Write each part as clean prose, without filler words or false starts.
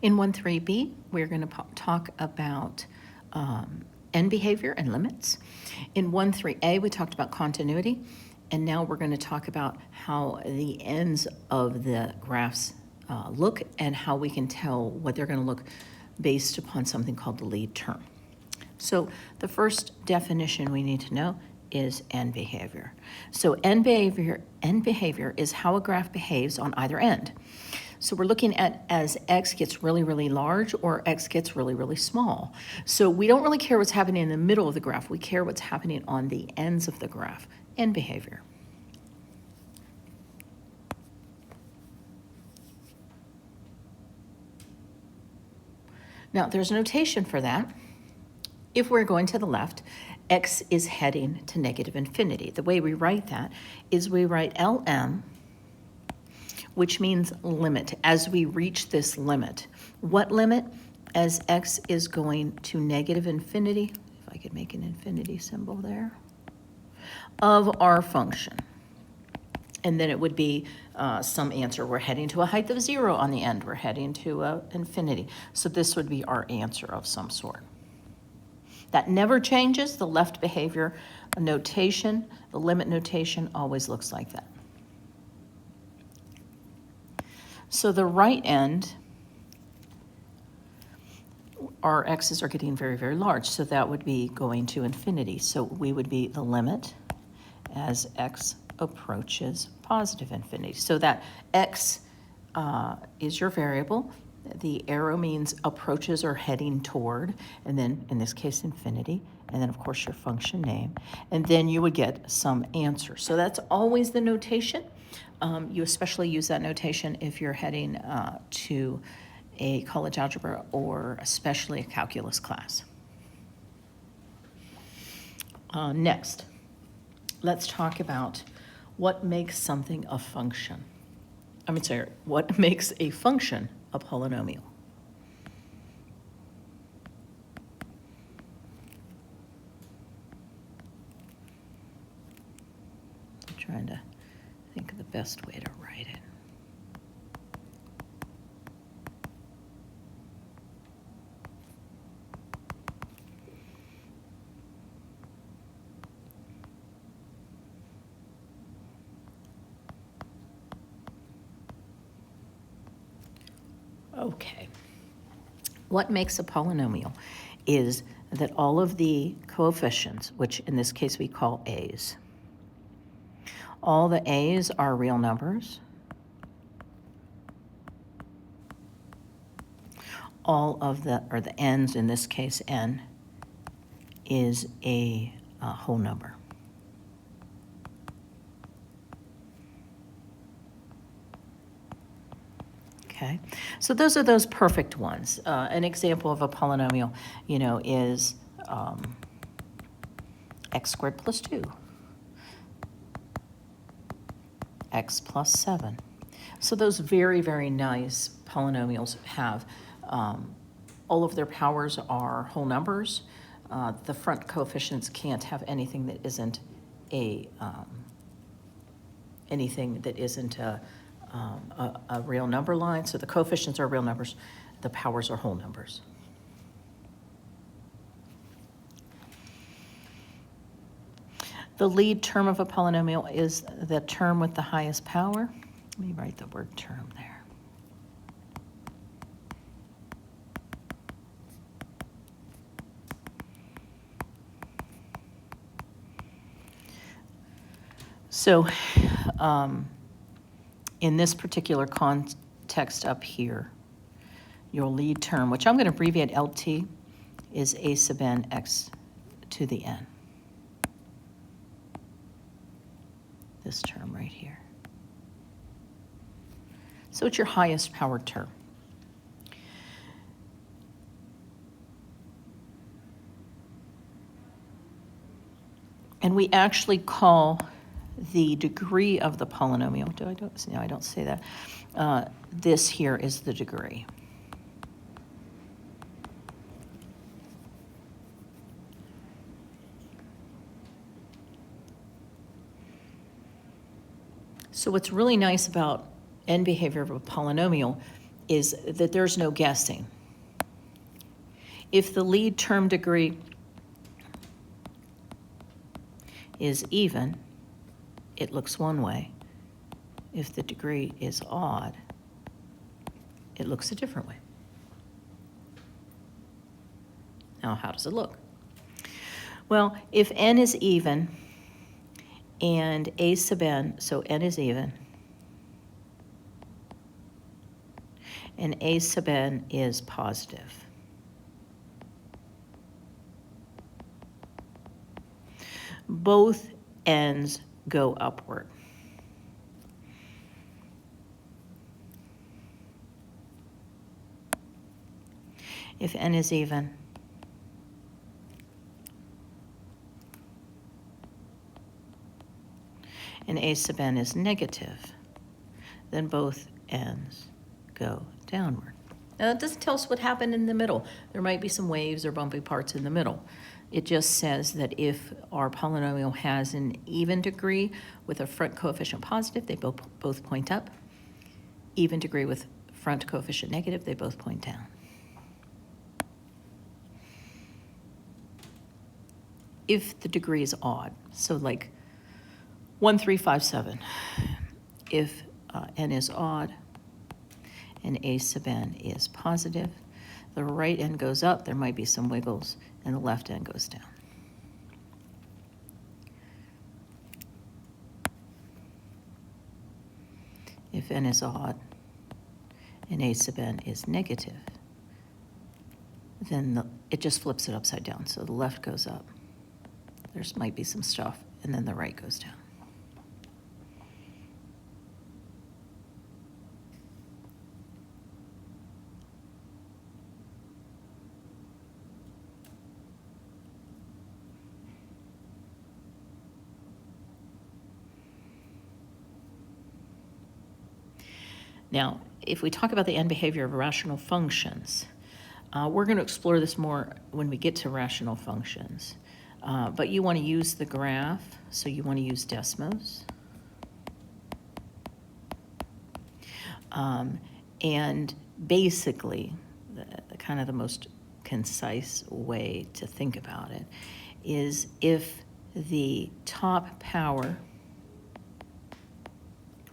In 1.3b, we're going to talk about end behavior and limits. In 1.3a, we talked about continuity, and now we're going to talk about how the ends of the graphs look and how we can tell what they're going to look based upon something called the lead term. So the first definition we need to know is end behavior. So end behavior is how a graph behaves on either end. So we're looking at as x gets really, really large or x gets really, really small. So we don't really care what's happening in the middle of the graph. We care what's happening on the ends of the graph. End behavior. Now, there's a notation for that. If we're going to the left, x is heading to negative infinity. The way we write that is we write LM, which means limit, as we reach this limit. What limit? As x is going to negative infinity, if I could make an infinity symbol there, of our function. And then it would be some answer. We're heading to a height of 0 on the end. We're heading to infinity. So this would be our answer of some sort. That never changes. The left behavior notation, the limit notation always looks like that. So the right end, our x's are getting very, very large. So that would be going to infinity. So we would be the limit as x approaches positive infinity. So that x is your variable. The arrow means approaches or heading toward, and then in this case, infinity, and then of course your function name, and then you would get some answer. So that's always the notation. You especially use that notation if you're heading to a college algebra or especially a calculus class. Next, let's talk about what makes something a function. What makes a function a polynomial? I'm trying to think of the best way to write it. Okay. What makes a polynomial is that all of the coefficients, which in this case we call a's, all the a's are real numbers. All of the n's, in this case n, is a whole number. Okay, so those are those perfect ones. An example of a polynomial, is x squared plus 2, x plus 7. So those very, very nice polynomials have all of their powers are whole numbers. The front coefficients can't have anything that isn't a real number line. So the coefficients are real numbers, the powers are whole numbers. The lead term of a polynomial is the term with the highest power. Let me write the word term there. So in this particular context up here, your lead term, which I'm going to abbreviate LT, is a sub n x to the n. This term right here. So it's your highest powered term. And we actually call the degree of the polynomial, I don't say that. This here is the degree. So what's really nice about end behavior of a polynomial is that there's no guessing. If the lead term degree is even, it looks one way. If the degree is odd, it looks a different way. Now, how does it look? Well, if n is even and a sub n, so n is even, and a sub n is positive, both ends go upward. If n is even, and a sub n is negative, then both ends go downward. Now, that doesn't tell us what happened in the middle. There might be some waves or bumpy parts in the middle. It just says that if our polynomial has an even degree with a front coefficient positive, they both point up. Even degree with front coefficient negative, they both point down. If the degree is odd, so like 1, 3, 5, 7, if n is odd and a sub n is positive, the right end goes up, there might be some wiggles, and the left end goes down. If n is odd and a sub n is negative, then it just flips it upside down. So the left goes up, there might be some stuff, and then the right goes down. Now, if we talk about the end behavior of rational functions, we're going to explore this more when we get to rational functions. But you want to use the graph, so you want to use Desmos. And basically, kind of the most concise way to think about it is if the top power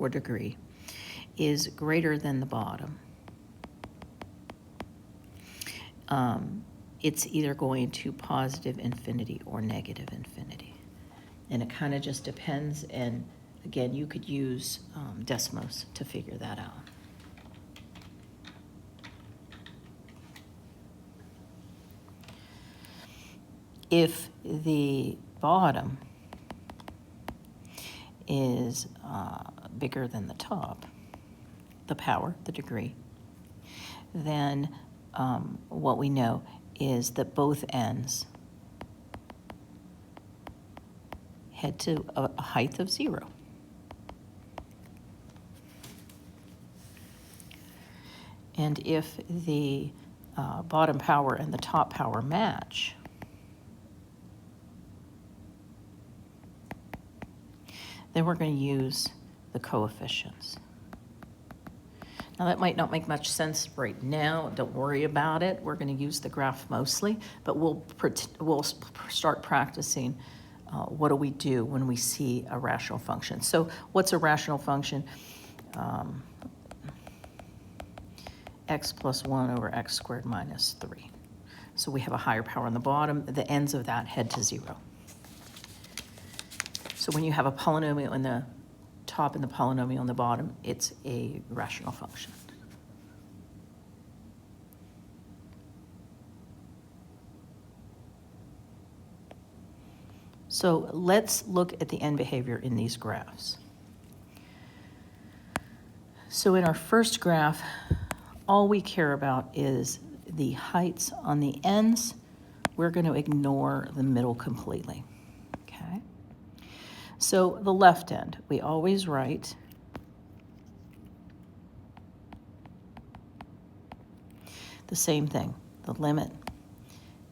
or degree is greater than the bottom, it's either going to positive infinity or negative infinity. And it kind of just depends, and again, you could use Desmos to figure that out. If the bottom is bigger than the top, the power, the degree, then what we know is that both ends head to a height of 0. And if the bottom power and the top power match, then we're going to use the coefficients. Now, that might not make much sense right now. Don't worry about it. We're going to use the graph mostly, but we'll start practicing what do we do when we see a rational function. So what's a rational function? X plus 1 over x squared minus 3. So we have a higher power on the bottom. The ends of that head to 0. So when you have a polynomial in the top and the polynomial on the bottom, it's a rational function. So let's look at the end behavior in these graphs. So in our first graph, all we care about is the heights on the ends. We're going to ignore the middle completely. Okay? So the left end, we always write the same thing, the limit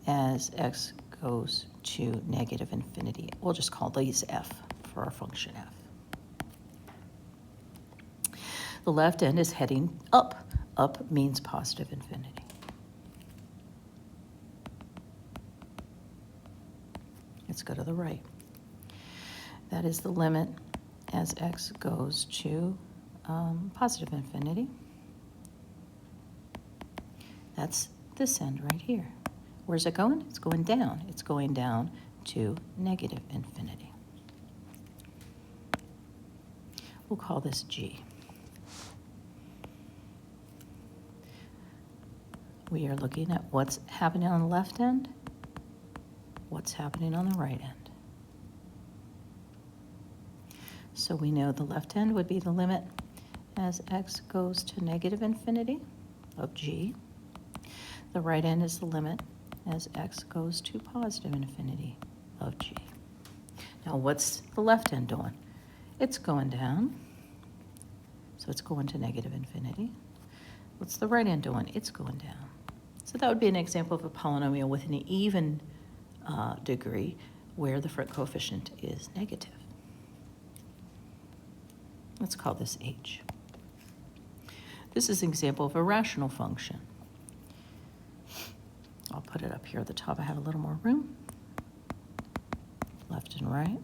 as x goes to negative infinity. We'll just call these f for our function f. The left end is heading up Up means positive infinity. Let's go to the right. That is the limit as x goes to positive infinity. That's this end right here. Where's it going? It's going down. It's going down to negative infinity. We'll call this G. We are looking at what's happening on the left end, what's happening on the right end. So we know the left end would be the limit as x goes to negative infinity of G. The right end is the limit as x goes to positive infinity of G. Now what's the left end doing? It's going down, so it's going to negative infinity. What's the right end doing? It's going down. So that would be an example of a polynomial with an even degree where the front coefficient is negative. Let's call this H. This is an example of a rational function. I'll put it up here at the top. I have a little more room. Left and right.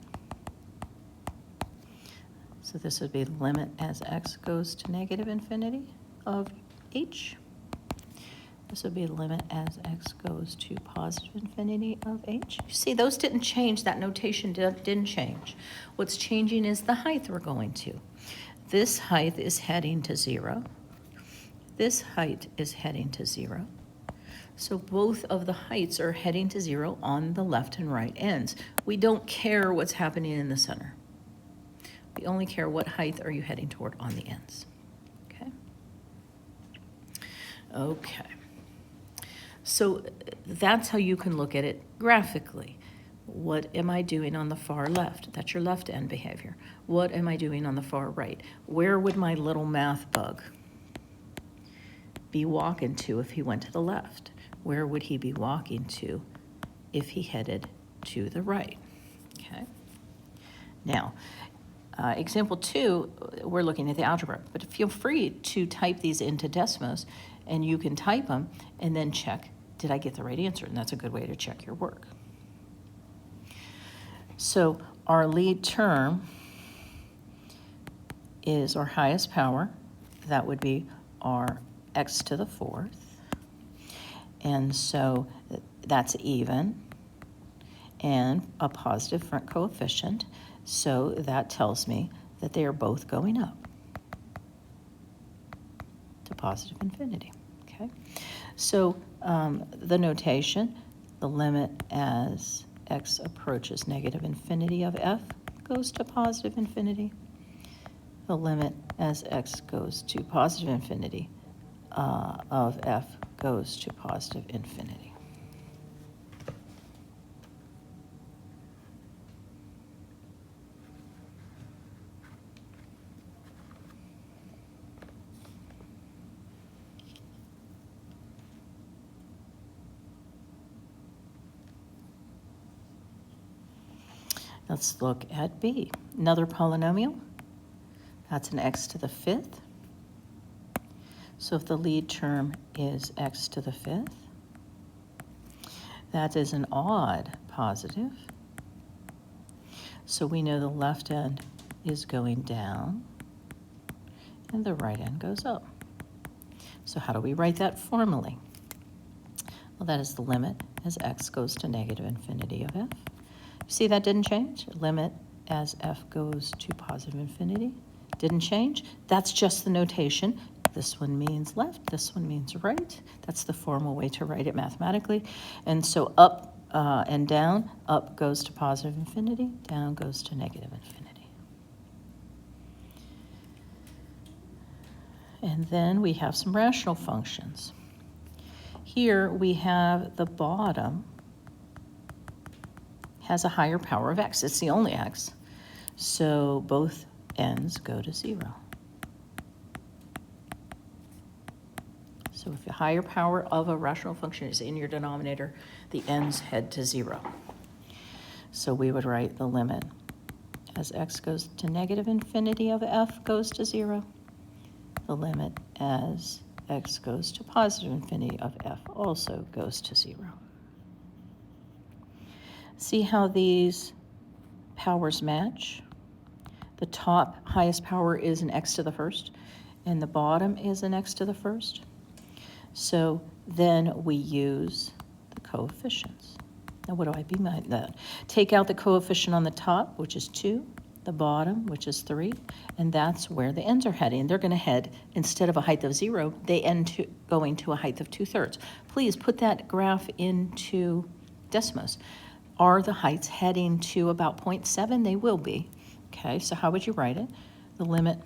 So this would be the limit as x goes to negative infinity of H. This would be the limit as x goes to positive infinity of H. You see, those didn't change. That notation didn't change. What's changing is the height we're going to. This height is heading to 0. This height is heading to 0. So both of the heights are heading to 0 on the left and right ends. We don't care what's happening in the center. We only care what height are you heading toward on the ends. Okay? Okay. So that's how you can look at it graphically. What am I doing on the far left? That's your left end behavior. What am I doing on the far right? Where would my little math bug be walking to if he went to the left? Where would he be walking to if he headed to the right? Okay. Now, example 2, we're looking at the algebra, but feel free to type these into Desmos, and you can type them and then check, did I get the right answer? And that's a good way to check your work. So our lead term is our highest power. That would be our x to the 4th. And so that's even and a positive front coefficient. So that tells me that they are both going up to positive infinity. Okay. So the notation, the limit as x approaches negative infinity of f goes to positive infinity. The limit as x goes to positive infinity of f goes to positive infinity. Let's look at B. Another polynomial. That's an x to the 5th. So if the lead term is x to the 5th, that is an odd positive. So we know the left end is going down and the right end goes up. So how do we write that formally? Well, that is the limit as x goes to negative infinity of f. See, that didn't change. Limit as f goes to positive infinity didn't change. That's just the notation. This one means left, this one means right. That's the formal way to write it mathematically. And so up and down, up goes to positive infinity, down goes to negative infinity. And then we have some rational functions. Here we have the bottom has a higher power of x. It's the only x. So both ends go to 0. So if the higher power of a rational function is in your denominator, the ends head to 0. So we would write the limit as x goes to negative infinity of f goes to 0. The limit as x goes to positive infinity of f also goes to 0. See how these powers match? The top highest power is an x to the first, and the bottom is an x to the first. So then we use the coefficients. Now what do I mean by that? Take out the coefficient on the top, which is 2, the bottom, which is 3, and that's where the ends are heading. They're going to head, instead of a height of 0, they end to going to a height of 2/3. Please put that graph into Desmos. Are the heights heading to about 0.7? They will be. Okay, so how would you write it? The limit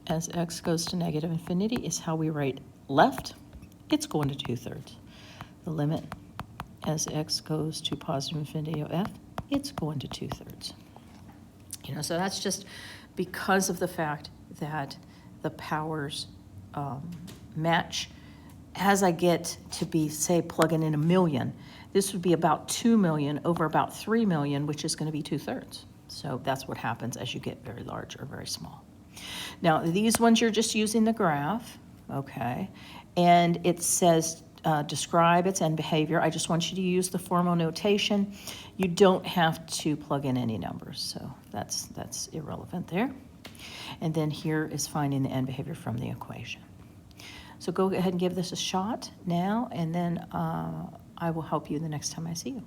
as x goes to negative infinity is how we write left. It's going to 2/3. The limit as x goes to positive infinity of f, it's going to 2/3. You know, so that's just because of the fact that the powers match. As I get to be, say, plugging in 1 million, this would be about 2 million over about 3 million, which is going to be 2/3. So that's what happens as you get very large or very small. Now, these ones you're just using the graph, okay? And it says describe its end behavior. I just want you to use the formal notation. You don't have to plug in any numbers, so that's irrelevant there. And then here is finding the end behavior from the equation. So go ahead and give this a shot now, and then I will help you the next time I see you.